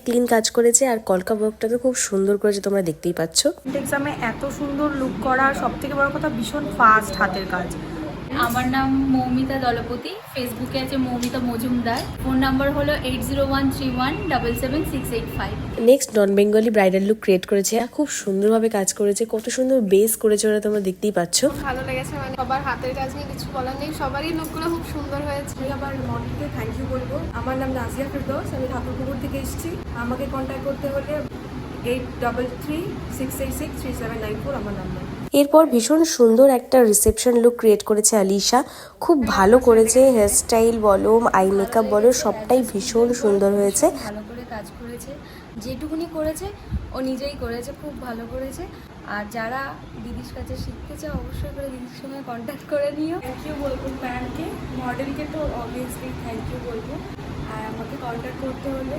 Clean কাজ করেছে আর কলকা ওয়ার্কটা তো খুব সুন্দর করেছে, তোমরা দেখতেই পাচ্ছ। এক্সামে এত সুন্দর লুক করা, সব থেকে বড় কথা ভীষণ ফাস্ট হাতের কাজ। আমার নাম মৌমিতা দলপতি, ফেসবুকে আছে মৌমিতা মজুমদার, ফোন নাম্বার হলো 8013177685। নেক্সট নন বেঙ্গলি ব্রাইডাল লুক ক্রিয়েট করেছে, খুব সুন্দরভাবে কাজ করেছে, কত সুন্দর বেস করেছে ওরা, তোমরা দেখতেই পাচ্ছ। ভালো লেগেছে, মানে সবার হাতের কাজ নিয়ে কিছু বলার নেই, সবারই লুকগুলো খুব সুন্দর হয়েছে। আমি আবার মডেলকে থ্যাংক ইউ বলবো। আমার নাম নাজিয়া ফেরদৌস, আমি ঠাকুরপুকুর থেকে এসেছি। আমাকে কন্ট্যাক্ট করতে হলে 8336863794 আমার নাম্বার। এরপর ভীষণ সুন্দর একটা রিসেপশন লুক ক্রিয়েট করেছে আলিশা, খুব ভালো করেছে, হেয়ারস্টাইল বলো, আই মেকআপ বলো, সবটাই ভীষণ সুন্দর হয়েছে। ভালো করে কাজ করেছে, যেটুকুনি করেছে ও নিজেই করেছে, খুব ভালো করেছে। আর যারা দিদির কাছে শিখতে চাও অবশ্যই করে দিদির সঙ্গে কন্ট্যাক্ট করে নিও। থ্যাংক ইউ বলবো প্যানকে, মডেলকে তো অবভিয়াসলি থ্যাংক ইউ বলবো। আর আমাকে কন্ট্যাক্ট করতে হলে